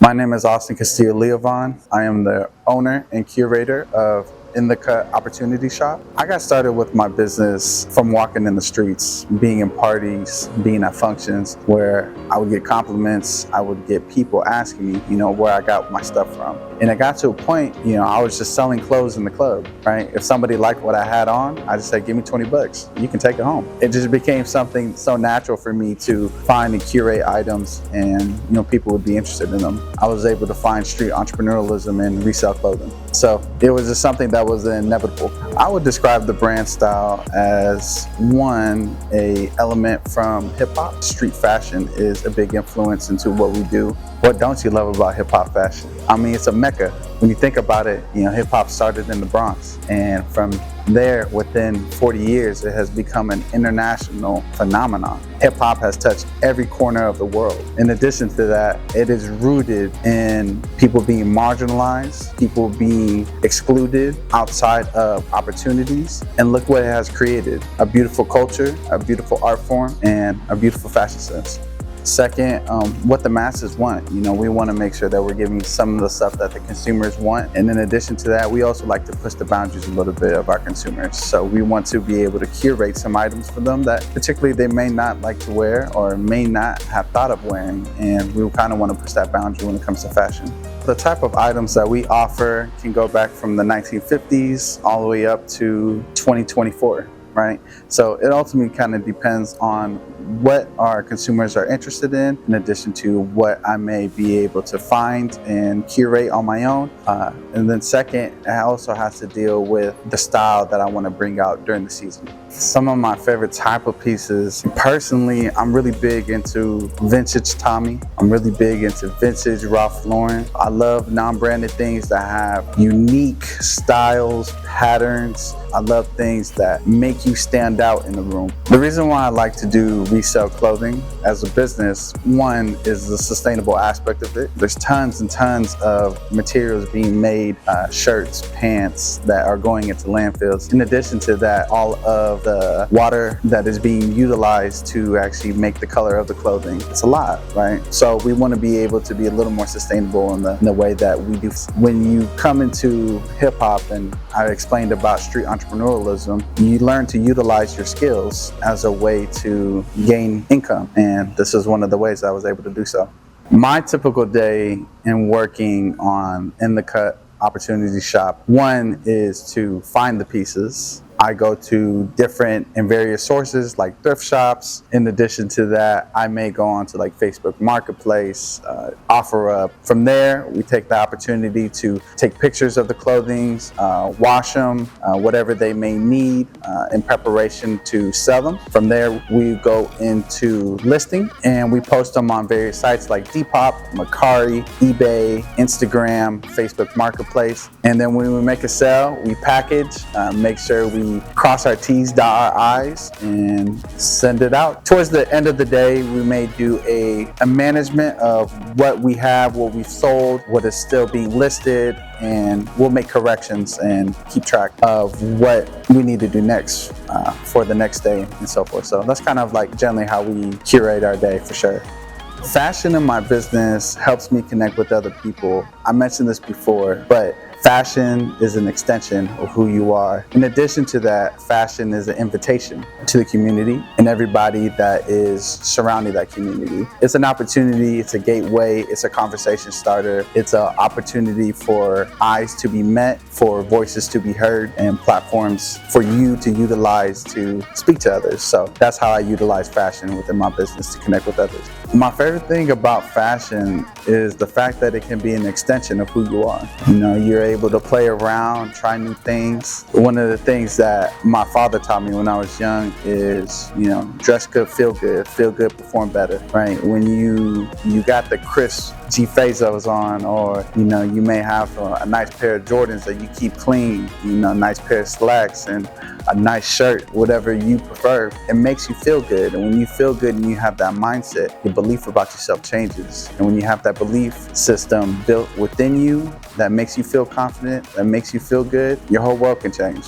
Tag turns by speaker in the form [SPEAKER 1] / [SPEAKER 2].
[SPEAKER 1] My name is Castillo-Leovan. I am the owner and curator of In the Cut Opportunity Shop. I got started with my business from walking in the streets, being in parties, being at functions where I would get compliments. I would get people asking me, where I got my stuff from. And it got to a point, I was just selling clothes in the club, right? If somebody liked what I had on, I just said, give me 20 bucks. You can take it home. It just became something so natural for me to find and curate items and, people would be interested in them. I was able to find street entrepreneurialism and resell clothing. So it was just something that was inevitable. I would describe the brand style as an element from hip hop. Street fashion is a big influence into what we do. What don't you love about hip hop fashion? I mean, it's a mecca. When you think about it, hip hop started in the Bronx, and from there, within 40 years, it has become an international phenomenon. Hip hop has touched every corner of the world. In addition to that, it is rooted in people being marginalized, people being excluded outside of opportunities. And look what it has created: a beautiful culture, a beautiful art form, and a beautiful fashion sense. Second, what the masses want. We want to make sure that we're giving some of the stuff that the consumers want. And in addition to that, we also like to push the boundaries a little bit of our consumers. So we want to be able to curate some items for them that particularly they may not like to wear or may not have thought of wearing. And we kind of want to push that boundary when it comes to fashion. The type of items that we offer can go back from the 1950s all the way up to 2024. Right? So it ultimately kind of depends on what our consumers are interested in addition to what I may be able to find and curate on my own. And then second, it also has to deal with the style that I want to bring out during the season. Some of my favorite type of pieces, personally, I'm really big into vintage Tommy. I'm really big into vintage Ralph Lauren. I love non-branded things that have unique styles, patterns. I love things that make you stand out in the room. The reason why I like to do resell clothing as a business, one is the sustainable aspect of it. There's tons and tons of materials being made, shirts, pants that are going into landfills. In addition to that, all of the water that is being utilized to actually make the color of the clothing. It's a lot, right? So we want to be able to be a little more sustainable in the way that we do. When you come into hip hop, and I explained about street entrepreneurialism, you learn to utilize your skills as a way to gain income. And this is one of the ways I was able to do so. My typical day in working on In the Cut Opportunity Shop, one is to find the pieces. I go to different and various sources like thrift shops. In addition to that, I may go on to like Facebook Marketplace, OfferUp. From there, we take the opportunity to take pictures of the clothing, wash them, whatever they may need in preparation to sell them. From there, we go into listing and we post them on various sites like Depop, Mercari, eBay, Instagram, Facebook Marketplace. And then when we make a sale, we package, make sure we cross our T's, dot our I's, and send it out. Towards the end of the day, we may do a management of what we have, what we've sold, what is still being listed, and we'll make corrections and keep track of what we need to do next for the next day and so forth. So that's kind of like generally how we curate our day for sure. Fashion in my business helps me connect with other people. I mentioned this before, but fashion is an extension of who you are. In addition to that, fashion is an invitation to the community and everybody that is surrounding that community. It's an opportunity, it's a gateway, it's a conversation starter, it's an opportunity for eyes to be met, for voices to be heard, and platforms for you to utilize to speak to others. So that's how I utilize fashion within my business to connect with others. My favorite thing about fashion is the fact that it can be an extension of who you are. You're able to play around, try new things. One of the things that my father taught me when I was young is, dress good, feel good, perform better, right? When you got the crisp G-Fazos on, or, you may have a nice pair of Jordans that you keep clean, a nice pair of slacks and a nice shirt, whatever you prefer, it makes you feel good. And when you feel good and you have that mindset, your belief about yourself changes. And when you have that belief system built within you that makes you feel confident, that makes you feel good, your whole world can change.